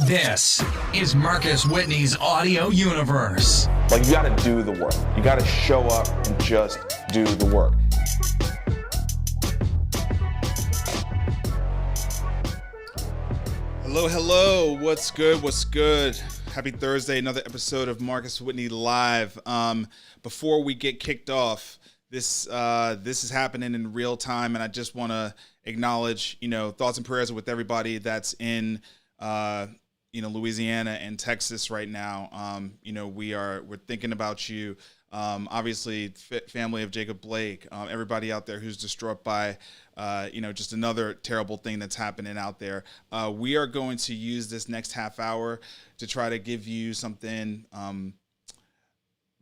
This is Marcus Whitney's audio universe. Like, you gotta do the work. You gotta show up and just do the work. Hello. What's good? Happy Thursday, another episode of Marcus Whitney Live. Before we get kicked off, this is happening in real time, and I just want to acknowledge, thoughts and prayers with everybody that's in, Louisiana and Texas right now. We're thinking about you. Obviously, family of Jacob Blake, everybody out there who's distraught by, just another terrible thing that's happening out there. We are going to use this next half hour to try to give you something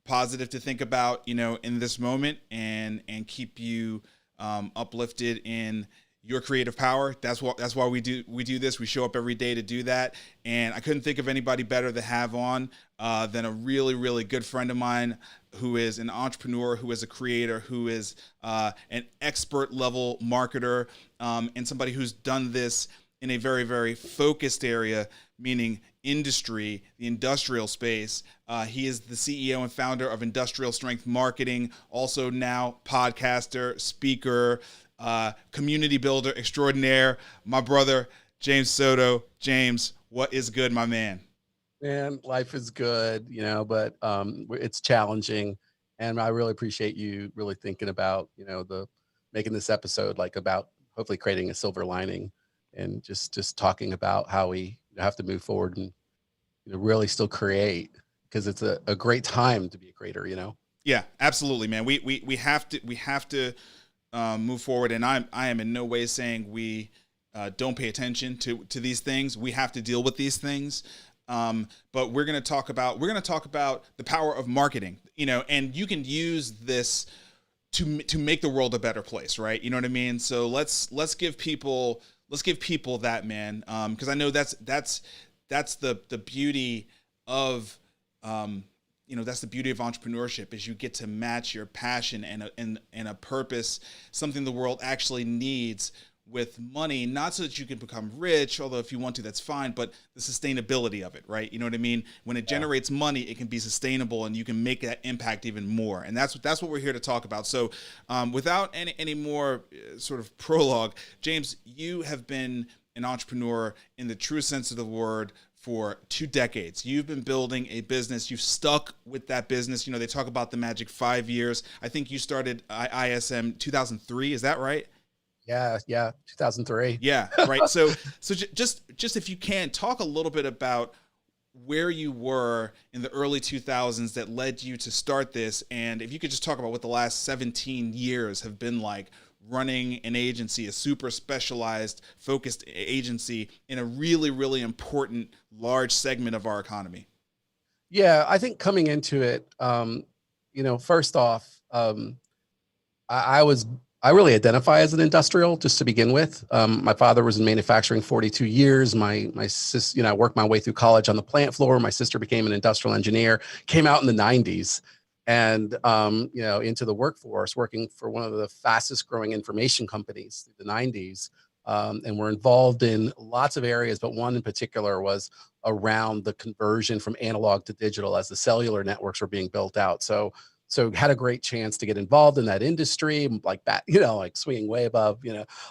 positive to think about, in this moment, and keep you uplifted in your creative power. That's why we do this. We show up every day to do that. And I couldn't think of anybody better to have on than a really, really good friend of mine who is an entrepreneur, who is a creator, who is an expert level marketer, and somebody who's done this in a very, very focused area, meaning industry, the industrial space. He is the CEO and founder of Industrial Strength Marketing, also now podcaster, speaker, community builder extraordinaire, my brother, James Soto. James, what is good, my man? Man, life is good, but it's challenging. And I really appreciate you really thinking about, making this episode about hopefully creating a silver lining, and just talking about how we have to move forward and really still create, because it's a great time to be a creator, Yeah, absolutely, man. We have to move forward, and I am in no way saying we don't pay attention to these things. We have to deal with these things. But we're going to talk about the power of marketing, and you can use this to make the world a better place, right? You know what I mean? So let's give people that, man. Cause I know that's the beauty of, that's the beauty of entrepreneurship, is you get to match your passion and a purpose, something the world actually needs, with money, not so that you can become rich, although if you want to, that's fine, but the sustainability of it, right? You know what I mean? When it generates money, it can be sustainable, and you can make that impact even more. And that's what we're here to talk about. So without any more sort of prologue, James, you have been an entrepreneur in the true sense of the word for 2 decades. You've been building a business. You've stuck with that business. They talk about the magic 5 years. I think you started ISM 2003. Is that right? Yeah, 2003. Yeah, right. So just if you can, talk a little bit about where you were in the early 2000s that led you to start this, and if you could just talk about what the last 17 years have been like running an agency, a super specialized, focused agency in a really, really important, large segment of our economy. Yeah, I think coming into it, first off, I really identify as an industrial, just to begin with. My father was in manufacturing 42 years. My sister, I worked my way through college on the plant floor. My sister became an industrial engineer, came out in the 90s, and into the workforce, working for one of the fastest growing information companies through the 90s. And we're involved in lots of areas, but one in particular was around the conversion from analog to digital as the cellular networks were being built out. So had a great chance to get involved in that industry, like swinging way above,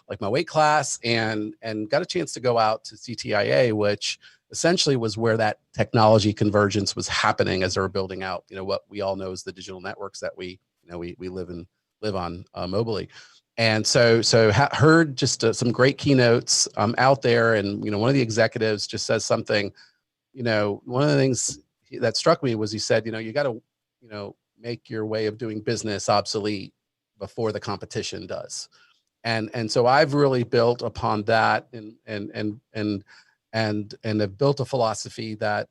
like my weight class, and got a chance to go out to CTIA, which essentially was where that technology convergence was happening as they were building out, what we all know is the digital networks that we live on mobily. And so heard just some great keynotes out there. And, one of the executives just says something, one of the things that struck me was he said, you got to, make your way of doing business obsolete before the competition does. And so I've really built upon that and have built a philosophy that,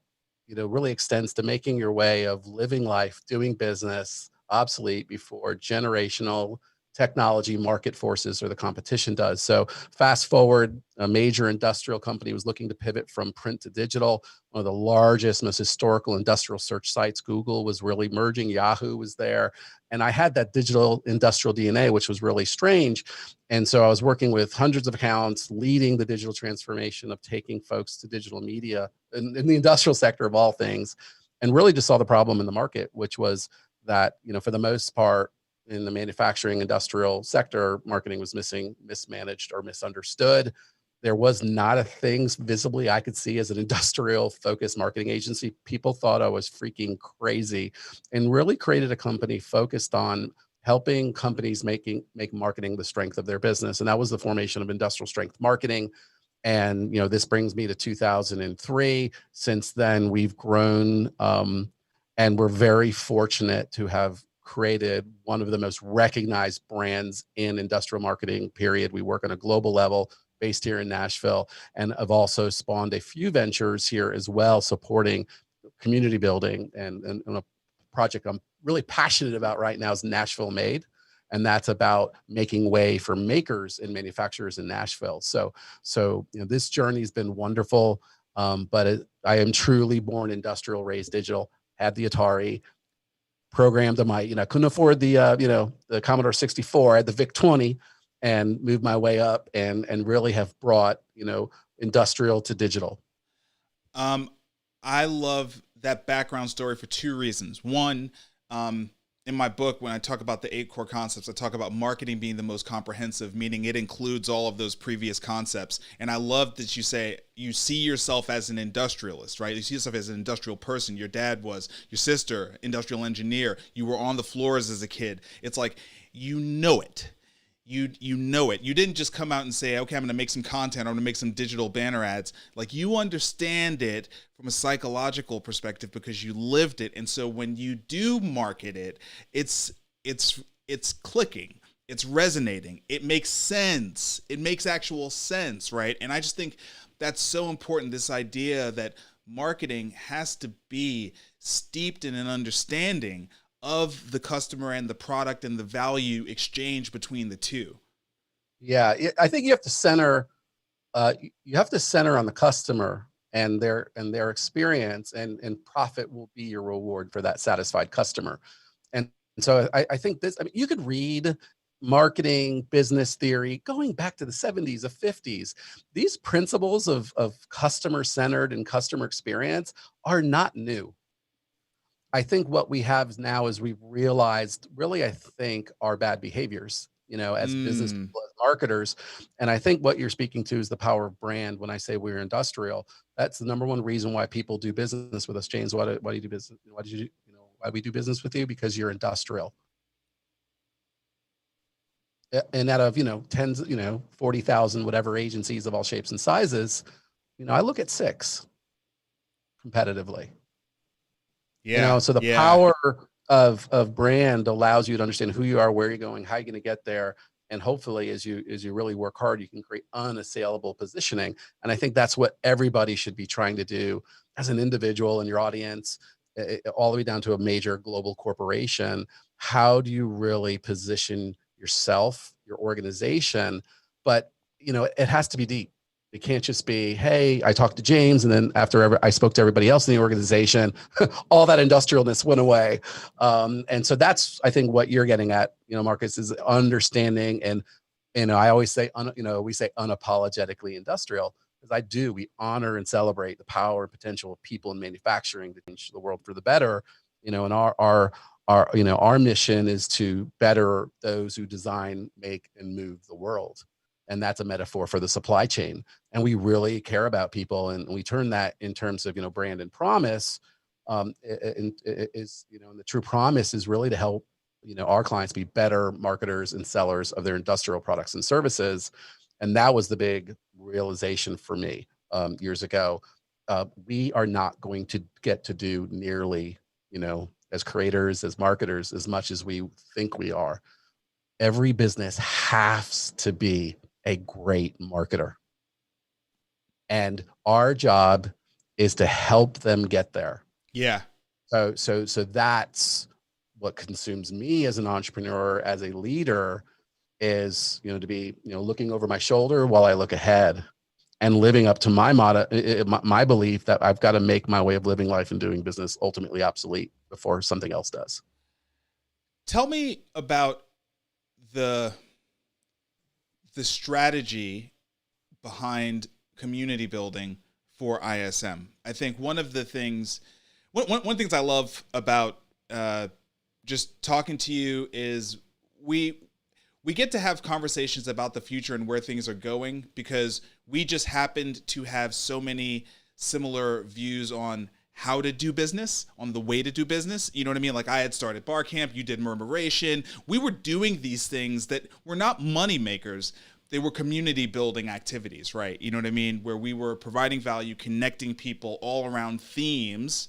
really extends to making your way of living life, doing business obsolete before generational technology market forces or the competition does. So fast forward, a major industrial company was looking to pivot from print to digital. One of the largest, most historical industrial search sites, Google, was really merging. Yahoo was there. And I had that digital industrial DNA, which was really strange. And so I was working with hundreds of accounts, leading the digital transformation of taking folks to digital media in the industrial sector of all things, and really just saw the problem in the market, which was that, for the most part, in the manufacturing industrial sector, marketing was mismanaged or misunderstood. There was not a thing visibly I could see as an industrial focused marketing agency. People thought I was freaking crazy, and really created a company focused on helping companies make marketing the strength of their business. And that was the formation of Industrial Strength Marketing. And, this brings me to 2003. Since then, we've grown, and we're very fortunate to have created one of the most recognized brands in industrial marketing, period. We work on a global level, based here in Nashville, and have also spawned a few ventures here as well, supporting community building. And a project I'm really passionate about right now is Nashville Made. And that's about making way for makers and manufacturers in Nashville. So this journey has been wonderful. But I am truly born industrial, raised digital, had the Atari, programmed on my, couldn't afford the, the Commodore 64, I had the VIC-20, and moved my way up and really have brought, industrial to digital. I love that background story for two reasons. One, in my book, when I talk about the 8 core concepts, I talk about marketing being the most comprehensive, meaning it includes all of those previous concepts. And I love that you say you see yourself as an industrialist, right? You see yourself as an industrial person. Your dad was, your sister, industrial engineer. You were on the floors as a kid. It's like, you know it. You know it. You didn't just come out and say, okay, I'm going to make some content, I'm going to make some digital banner ads. Like, you understand it from a psychological perspective because you lived it. And so when you do market it, it's clicking, it's resonating, it makes sense, it makes actual sense, right? And I just think that's so important, this idea that marketing has to be steeped in an understanding of the customer and the product and the value exchange between the two. Yeah, I think you have to center on the customer and their experience, and profit will be your reward for that satisfied customer. And so I think this, you could read marketing, business theory, going back to the 70s, the 50s. These principles of customer-centered and customer experience are not new. I think what we have now is we've realized really, I think, our bad behaviors, as business people, as marketers. And I think what you're speaking to is the power of brand. When I say we're industrial, that's the number one reason why people do business with us. James, why do you do business? Why we do business with you? Because you're industrial. And out of, tens, 40,000, whatever agencies of all shapes and sizes, I look at 6 competitively. Yeah. So the power of brand allows you to understand who you are, where you're going, how you're going to get there. And hopefully as you really work hard, you can create unassailable positioning. And I think that's what everybody should be trying to do as an individual in your audience, all the way down to a major global corporation. How do you really position yourself, your organization? But, it has to be deep. It can't just be, hey, I talked to James, and then after I spoke to everybody else in the organization, all that industrialness went away. And so that's, I think, what you're getting at, Marcus, is understanding. And, I always say, we say unapologetically industrial, because we honor and celebrate the power and potential of people in manufacturing to change the world for the better. And our mission is to better those who design, make, and move the world. And that's a metaphor for the supply chain. And we really care about people, and we turn that in terms of, brand and promise. And the true promise is really to help, our clients be better marketers and sellers of their industrial products and services. And that was the big realization for me years ago. We are not going to get to do nearly, as creators, as marketers, as much as we think we are. Every business has to be a great marketer. And our job is to help them get there. Yeah. So that's what consumes me as an entrepreneur, as a leader, is, to be, looking over my shoulder while I look ahead, and living up to my motto, my belief that I've got to make my way of living life and doing business ultimately obsolete before something else does. Tell me about the strategy behind community building for ISM. I think one of the things, one things I love about just talking to you is we get to have conversations about the future and where things are going, because we just happened to have so many similar views on how to do business, on the way to do business. You know what I mean? Like, I had started Bar Camp, you did Murmuration. We were doing these things that were not money makers. They were community building activities, right? You know what I mean? Where we were providing value, connecting people all around themes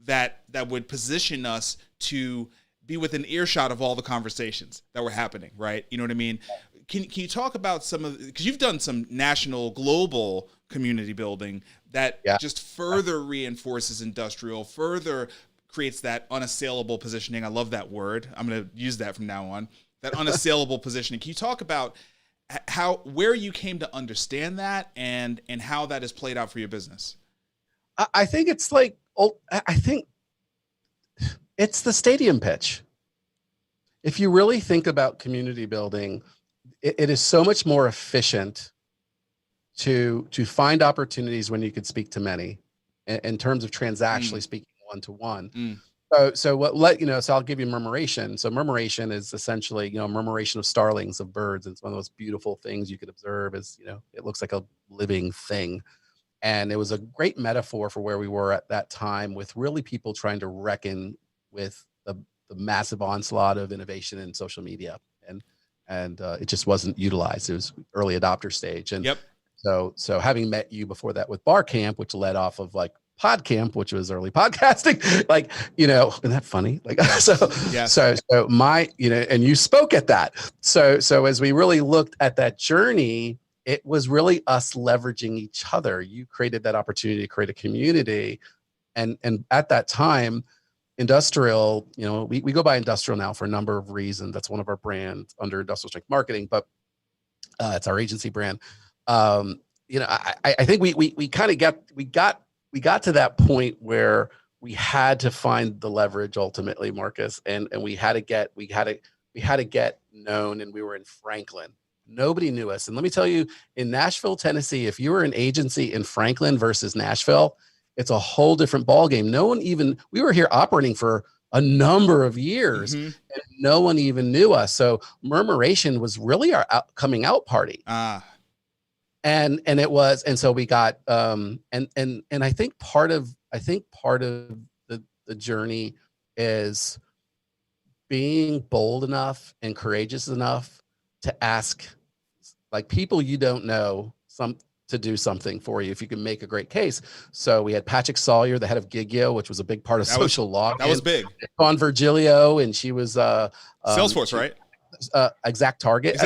that would position us to be within earshot of all the conversations that were happening, right? You know what I mean? Can you talk about some of, because you've done some national, global community building that just further reinforces industrial, further creates that unassailable positioning. I love that word. I'm going to use that from now on. That unassailable positioning. Can you talk about where you came to understand that and how that has played out for your business? I think it's like, I think it's the stadium pitch. If you really think about community building, it is so much more efficient to find opportunities when you could speak to many, in terms of transactionally speaking one-to-one. So I'll give you murmuration. So murmuration is essentially, murmuration of starlings, of birds. It's one of those beautiful things you could observe as, it looks like a living thing. And it was a great metaphor for where we were at that time, with really people trying to reckon with the massive onslaught of innovation in social media. And it just wasn't utilized. It was early adopter stage. And so having met you before that with Bar Camp, which led off of like PodCamp, which was early podcasting, like, isn't that funny? Like, so my, and you spoke at that. So as we really looked at that journey, it was really us leveraging each other. You created that opportunity to create a community. And at that time, industrial, we go by industrial now for a number of reasons. That's one of our brands under Industrial Strength Marketing, but it's our agency brand. I think we kind of got to that point where we had to find the leverage ultimately, Marcus, and we had to get known, and we were in Franklin. Nobody knew us. And let me tell you, in Nashville, Tennessee, if you were an agency in Franklin versus Nashville, it's a whole different ballgame. We were here operating for a number of years, and no one even knew us. So Murmuration was really our coming out party. And it was, and so we got, and I think part of the journey is being bold enough and courageous enough to ask, like, people you don't know to do something for you if you can make a great case. So we had Patrick Sawyer, the head of Gigio, which was a big part of social law. That was big. On Virgilio, and she was Salesforce, right? Exact Target.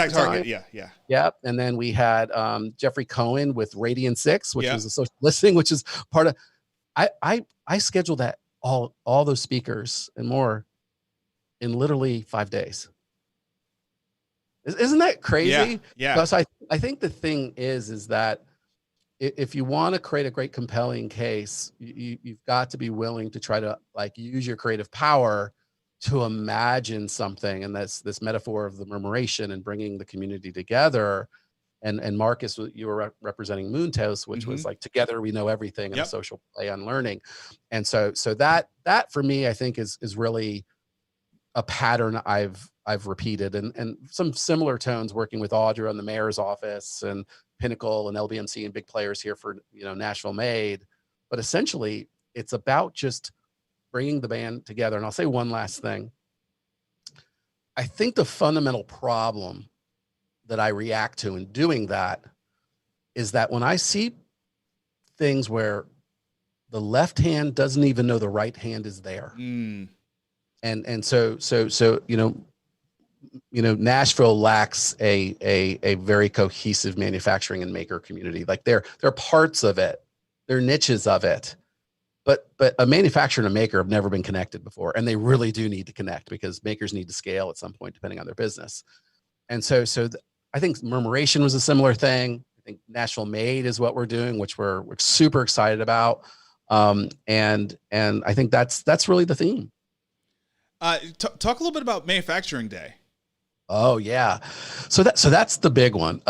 Yeah. And then we had Jeffrey Cohen with Radian 6, which was a social listening, which is part of. I scheduled that all those speakers and more in literally 5 days. Isn't that crazy? Yeah. Because I think the thing is that if you want to create a great compelling case, you've got to be willing to try to like use your creative power to imagine something. And that's this metaphor of the murmuration and bringing the community together. And Marcus, you were representing Moontos, which was like, together we know everything, and a social play on learning. And so that for me, I think is really a pattern I've repeated, and some similar tones working with Audra in the mayor's office and Pinnacle and LBMC and big players here for, Nashville Made. But essentially it's about just bringing the band together. And I'll say one last thing. I think the fundamental problem that I react to in doing that is that when I see things where the left hand doesn't even know the right hand is there. And so Nashville lacks a very cohesive manufacturing and maker community. Like they're parts of it, they're niches of it, but a manufacturer and a maker have never been connected before, and they really do need to connect, because makers need to scale at some point depending on their business. I think Murmuration was a similar thing. I think National Made is what we're doing, which we're super excited about. And I think that's really the theme. Talk a little bit about Manufacturing Day. Oh yeah. So that's the big one.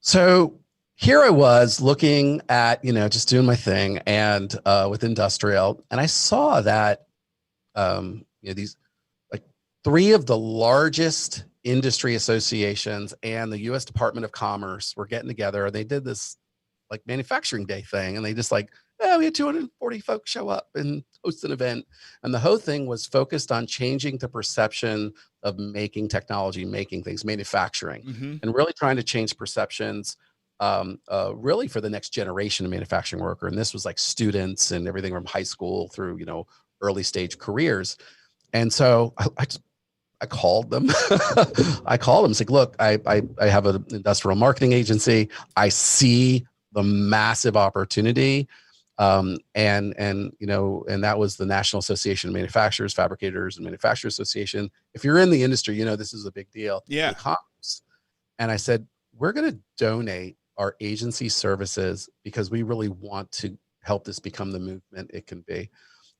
So here I was looking at, just doing my thing and with industrial, and I saw that these like three of the largest industry associations and the US Department of Commerce were getting together. They did this like Manufacturing Day thing, and they just like, we had 240 folks show up and host an event. And the whole thing was focused on changing the perception of making technology, making things, manufacturing, and really trying to change perceptions really for the next generation of manufacturing worker. And this was like students and everything from high school through, early stage careers. And so I called them. I called them. It's like, look, I have an industrial marketing agency. I see the massive opportunity. And that was the National Association of Manufacturers, Fabricators and Manufacturers Association. If you're in the industry, this is a big deal. Yeah. And I said, we're going to donate our agency services because we really want to help this become the movement it can be.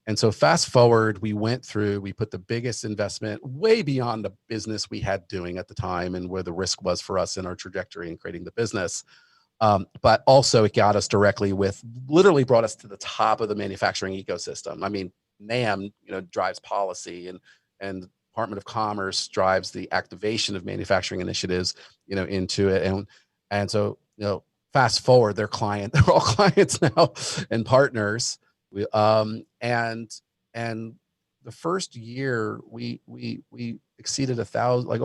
And so fast forward, we put the biggest investment way beyond the business we had doing at the time and where the risk was for us in our trajectory in creating the business. But also it got us literally brought us to the top of the manufacturing ecosystem. I mean, NAM, drives policy and Department of Commerce drives the activation of manufacturing initiatives, into it. And so, fast forward, they're all clients now and partners. And the first year we exceeded 1,000, we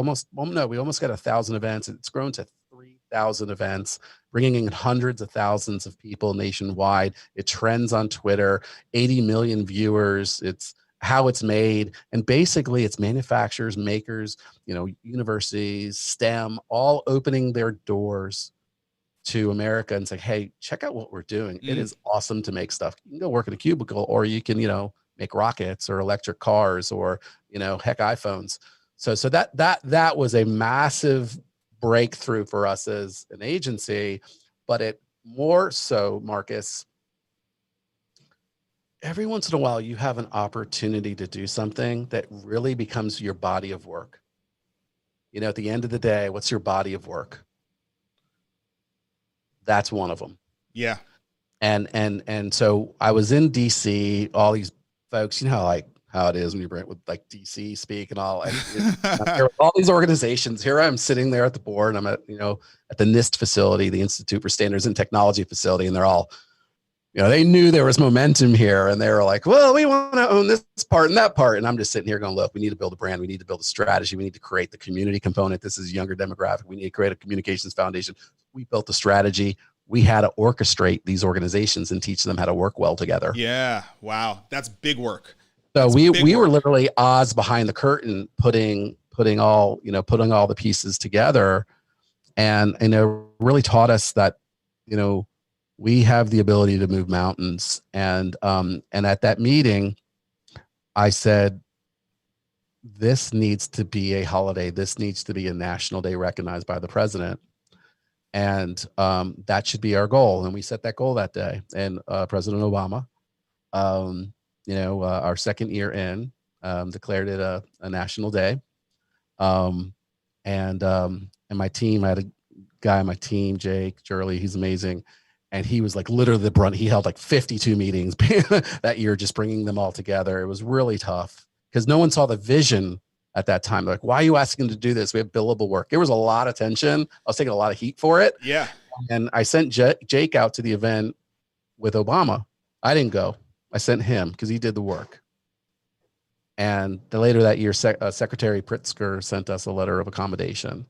almost got 1,000 events. It's grown to 3,000 events, bringing in hundreds of thousands of people nationwide. It trends on Twitter, 80 million viewers. It's how it's made. And basically it's manufacturers, makers, universities, STEM, all opening their doors to America and say, hey, check out what we're doing. It is awesome to make stuff. You can go work in a cubicle, or you can, make rockets or electric cars or, heck, iPhones. So that was a massive breakthrough for us as an agency, but it more so, Marcus, every once in a while you have an opportunity to do something that really becomes your body of work. At the end of the day, what's your body of work? That's one of them. Yeah. And so I was in DC, all these folks, how it is when you bring it with like DC speak and all, and all these organizations. Here I'm sitting there at the board, and I'm at the NIST facility, the Institute for Standards and Technology facility. And they're all, they knew there was momentum here, and they were like, well, we want to own this part and that part. And I'm just sitting here going, look, we need to build a brand. We need to build a strategy. We need to create the community component. This is a younger demographic. We need to create a communications foundation. We built a strategy. We had to orchestrate these organizations and teach them how to work well together. Yeah. Wow. That's big work. So we were literally Oz behind the curtain, putting all the pieces together, and really taught us that, we have the ability to move mountains. And at that meeting, I said, this needs to be a holiday. This needs to be a national day recognized by the president. And that should be our goal. And we set that goal that day. And President Obama, our second year in, declared it a national day. And my team, I had a guy on my team, Jake Jurley, he's amazing. And he was like literally the brunt. He held like 52 meetings that year, just bringing them all together. It was really tough because no one saw the vision at that time. They're like, why are you asking to do this? We have billable work. There was a lot of tension. I was taking a lot of heat for it. Yeah. And I sent Jake out to the event with Obama. I didn't go. I sent him because he did the work. And later that year, Secretary Pritzker sent us a letter of accommodation.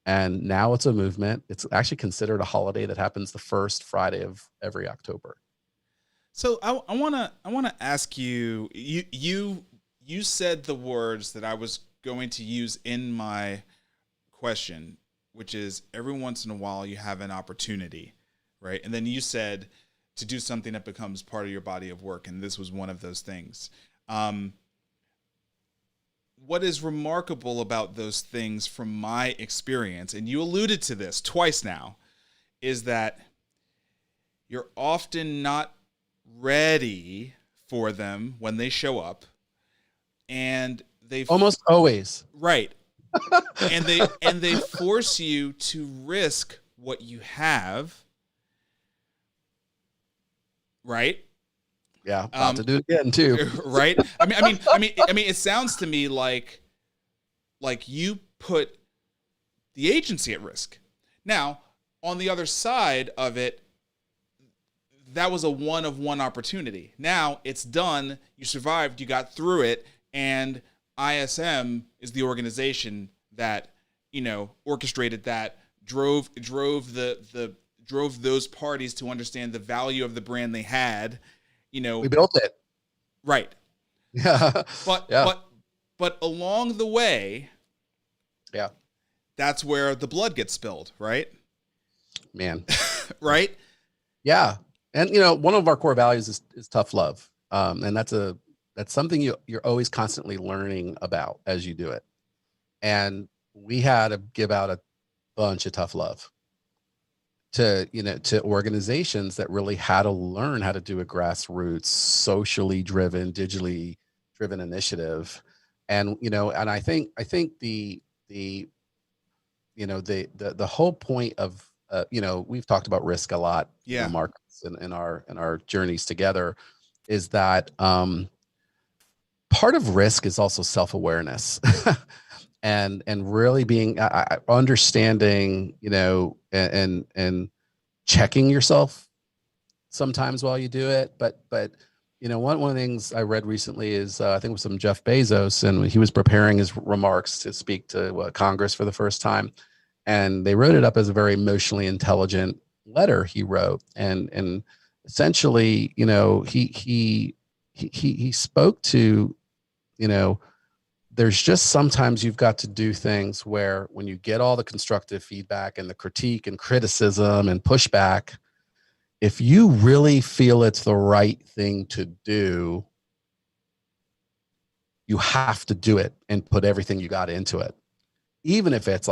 And now it's a movement. It's actually considered a holiday that happens the first Friday of every October. So I wanna ask you. You said the words that I was going to use in my question, which is every once in a while you have an opportunity, right? And then you said to do something that becomes part of your body of work, and this was one of those things. what is remarkable about those things from my experience, and you alluded to this twice now, is that you're often not ready for them when they show up, and they Almost always. right, and they force you to risk what you have, right? Yeah, about to do it again too. Right? I mean, it sounds to me like you put the agency at risk. Now, on the other side of it, that was a one-of-one opportunity. Now it's done. You survived. You got through it, and ISM is the organization that orchestrated that, drove those parties to understand the value of the brand they had. We built it. Right. Yeah. But along the way, yeah, that's where the blood gets spilled, right? Man. Right? Yeah. And one of our core values is tough love. And that's something you're always constantly learning about as you do it. And we had to give out a bunch of tough love to organizations that really had to learn how to do a grassroots, socially driven, digitally driven initiative. And and I think the whole point of we've talked about risk a lot, Marcus, in our journeys together, is that part of risk is also self-awareness. and really being understanding, and checking yourself sometimes while you do it. But one of the things I read recently is I think it was from Jeff Bezos, and he was preparing his remarks to speak to Congress for the first time, and they wrote it up as a very emotionally intelligent letter he wrote, and essentially, he spoke to, there's just sometimes you've got to do things where when you get all the constructive feedback and the critique and criticism and pushback, if you really feel it's the right thing to do, you have to do it and put everything you got into it. Even if it's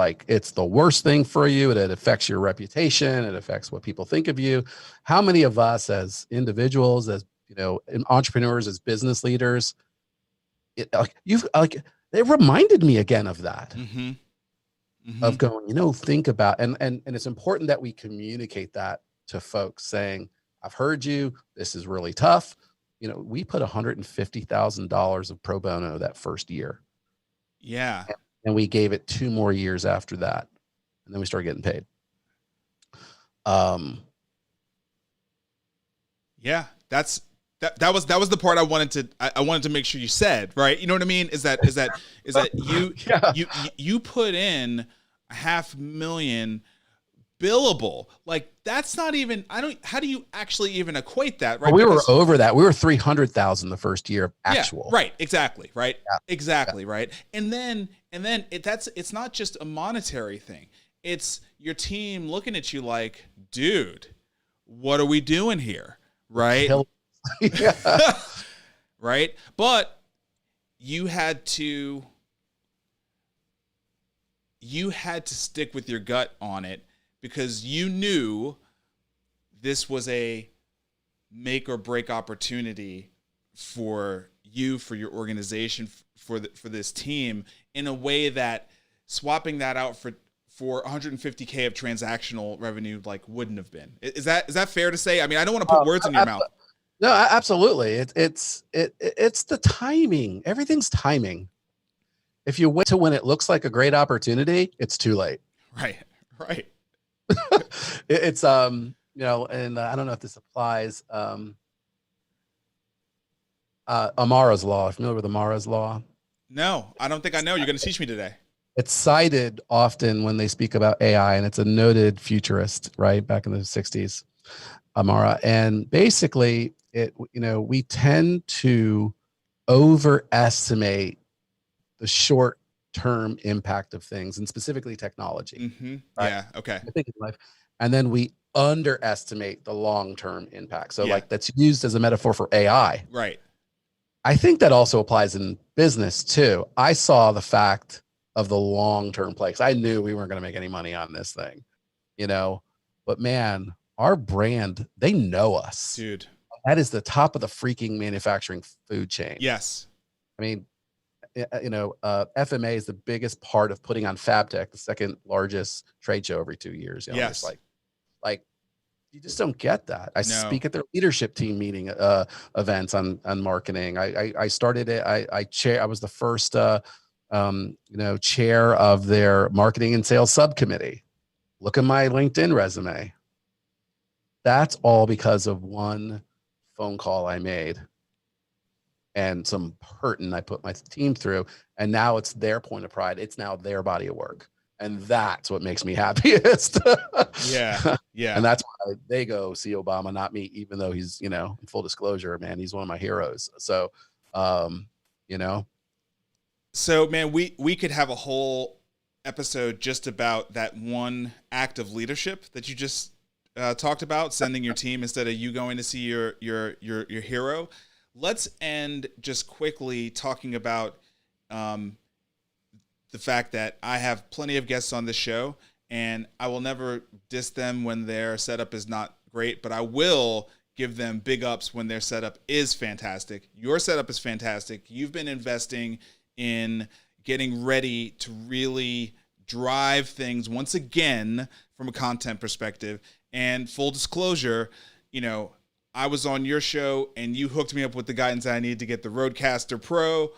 the worst thing for you, it affects your reputation, it affects what people think of you. How many of us as individuals, as entrepreneurs, as business leaders, it reminded me again of that, of going, think about, and it's important that we communicate that to folks, saying, I've heard you, this is really tough. We put $150,000 of pro bono that first year. Yeah. And we gave it 2 more years after that. And then we started getting paid. Yeah, that was the part I wanted to make sure you said, right? You know what I mean? Is that you you put in $500,000 billable. Like, that's not even, how do you actually even equate that, right? Well, we were over that. We were 300,000 the first year of actual. Yeah, right. Exactly. Right. Yeah. Exactly. Yeah. Right. And then it's not just a monetary thing. It's your team looking at you like, dude, what are we doing here? Right. Right. But you had to stick with your gut on it, because you knew this was a make or break opportunity for you, for your organization, for this team, in a way that swapping that out for $150K of transactional revenue wouldn't have been. Is that fair to say? I mean, I don't want to put words in your mouth. No, absolutely. It's the timing. Everything's timing. If you wait to when it looks like a great opportunity, it's too late. Right. It's and I don't know if this applies. Amara's law. Familiar with Amara's law? No, I don't think I know. You're going to teach me today. It's cited often when they speak about AI, and it's a noted futurist, right, back in the 60s, Amara. And basically, we tend to overestimate the short-term impact of things, and specifically technology. Mm-hmm. Right? Yeah. Okay. I think in life, and then we underestimate the long-term impact. So, that's used as a metaphor for AI. Right. I think that also applies in business too. I saw the fact of the long-term play because I knew we weren't going to make any money on this thing, you know, but man, our brand, they know us. Dude. That is the top of the freaking manufacturing food chain. Yes. I mean, FMA is the biggest part of putting on FabTech, the second largest trade show every 2 years. You know, Yes. it's like you just don't get that. I speak at their leadership team meeting events on marketing. I started it. I was the first chair of their marketing and sales subcommittee. Look at my LinkedIn resume. That's all because of one phone call I made and some hurting I put my team through. And now it's their point of pride. It's now their body of work. And that's what makes me happiest. Yeah. Yeah. And that's why they go see Obama, not me, even though he's, in full disclosure, man, he's one of my heroes. So, So, man, we could have a whole episode just about that one act of leadership that you just talked about, sending your team instead of you going to see your hero. Let's end just quickly talking about the fact that I have plenty of guests on this show, and I will never diss them when their setup is not great, but I will give them big ups when their setup is fantastic. Your setup is fantastic. You've been investing in getting ready to really drive things once again from a content perspective. And full disclosure, I was on your show and you hooked me up with the guidance I needed to get the Rodecaster Pro.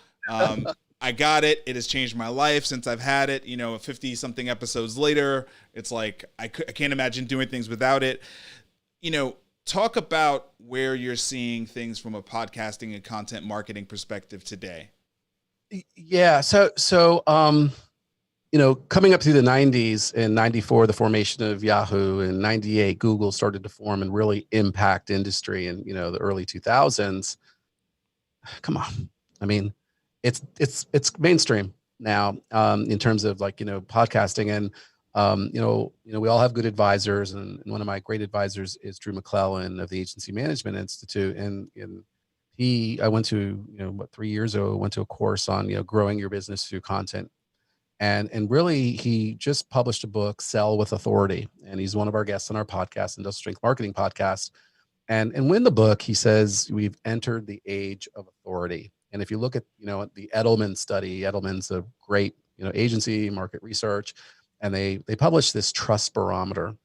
I got it. It has changed my life since I've had it. 50 something episodes later, it's like I can't imagine doing things without it. Talk about where you're seeing things from a podcasting and content marketing perspective today. Yeah. So coming up through the 90s, in 94, the formation of Yahoo, in 98, Google started to form and really impact industry in, the early 2000s. Come on. I mean, it's mainstream now, in terms of podcasting, and, we all have good advisors, and one of my great advisors is Drew McClellan of the Agency Management Institute. And I went to, 3 years ago, went to a course on, growing your business through content. And really, he just published a book, Sell with Authority. And he's one of our guests on our podcast, Industrial Strength Marketing Podcast. And in the book, he says, we've entered the age of authority. And if you look at, the Edelman study, Edelman's a great, agency, market research, and they published this trust barometer.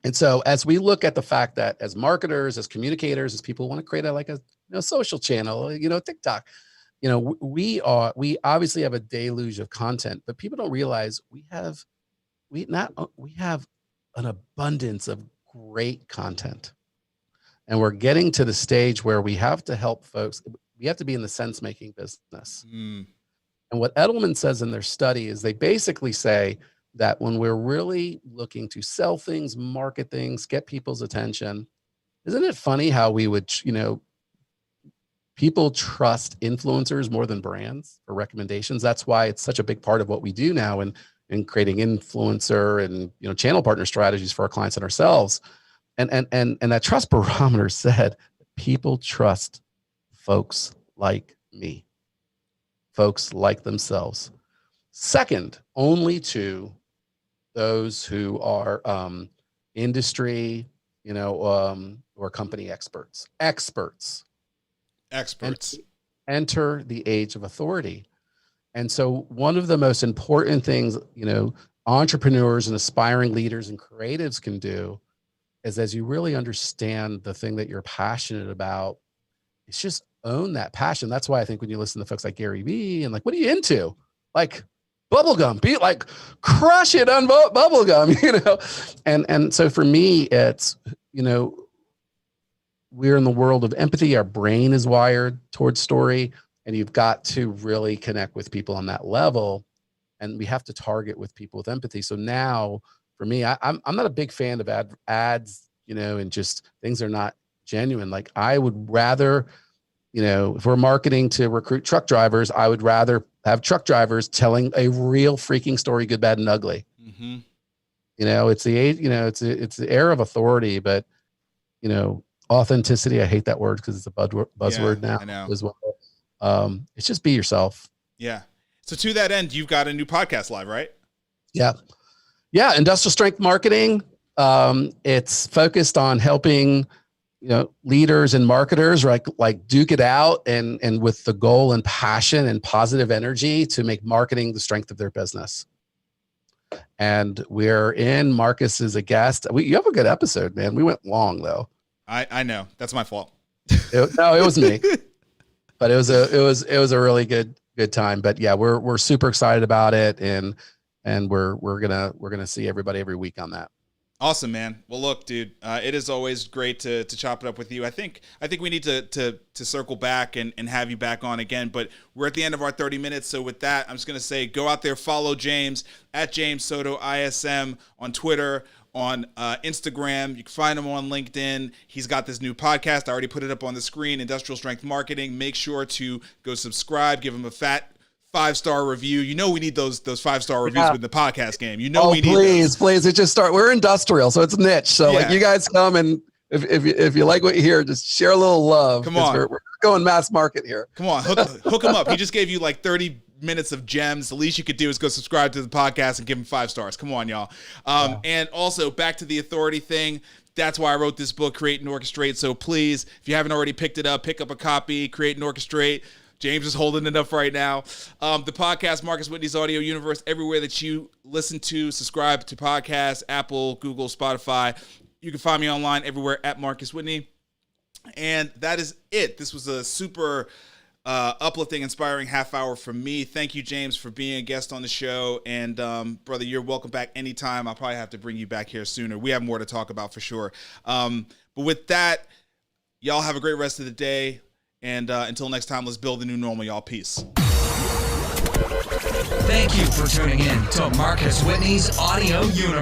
And so as we look at the fact that as marketers, as communicators, as people want to create a social channel, TikTok, we obviously have a deluge of content, but people don't realize we have an abundance of great content. And we're getting to the stage where we have to help folks. We have to be in the sense-making business. And what Edelman says in their study is they basically say that when we're really looking to sell things, market things, get people's attention, isn't it funny how we would, people trust influencers more than brands for recommendations? That's why it's such a big part of what we do now in creating influencer and, channel partner strategies for our clients and ourselves. And that trust barometer said people trust folks like me, folks like themselves. Second, only to those who are industry, or company experts. Enter the age of authority. And so one of the most important things, entrepreneurs and aspiring leaders and creatives can do is, as you really understand the thing that you're passionate about, it's just own that passion. That's why I think when you listen to folks like Gary Vee and what are you into? Bubblegum, be crush it on bubblegum, And so for me, it's, we're in the world of empathy. Our brain is wired towards story, and you've got to really connect with people on that level. And we have to target with people with empathy. So now for me, I'm not a big fan of ads, and just things are not genuine. I would rather, if we're marketing to recruit truck drivers, I would rather have truck drivers telling a real freaking story, good, bad, and ugly. Mm-hmm. It's the age, it's the era of authority, but, authenticity. I hate that word because it's a buzzword now as well. It's just be yourself. Yeah. So to that end, you've got a new podcast live, right? Yeah. Yeah. Industrial strength marketing. It's focused on helping, leaders and marketers like duke it out and with the goal and passion and positive energy to make marketing the strength of their business. And we're in. Marcus is a guest. You have a good episode, man. We went long though. I know that's my fault. It was me, but it was a really good time. But yeah, we're super excited about it. And we're gonna see everybody every week on that. Awesome, man. Well, look, dude, it is always great to chop it up with you. I think we need to circle back and have you back on again, but we're at the end of our 30 minutes. So with that, I'm just going to say, go out there, follow James at James Soto ISM on Twitter, on Instagram. You can find him on LinkedIn. He's got this new podcast. I already put it up on the screen, Industrial Strength Marketing. Make sure to go subscribe, give him a fat 5-star review. We need those 5-star reviews with the podcast game. We need please. It just start. We're industrial, so it's niche. So like you guys come and if you like what you hear, just share a little love. Come on, we're going mass market here. Come on, hook him up. He just gave you like 30 minutes of gems. The least you could do is go subscribe to the podcast and give him 5 stars. Come on, y'all. And also back to the authority thing. That's why I wrote this book, Create and Orchestrate. So please, if you haven't already picked it up, pick up a copy. Create and Orchestrate. James is holding it up right now. The podcast, Marcus Whitney's Audio Universe, everywhere that you listen to, subscribe to podcasts, Apple, Google, Spotify. You can find me online everywhere at Marcus Whitney. And that is it. This was a super uplifting, inspiring half hour from me. Thank you, James, for being a guest on the show. And brother, you're welcome back anytime. I'll probably have to bring you back here sooner. We have more to talk about for sure. But with that, y'all have a great rest of the day. And until next time, let's build a new normal, y'all. Peace. Thank you for tuning in to Marcus Whitney's Audio Universe.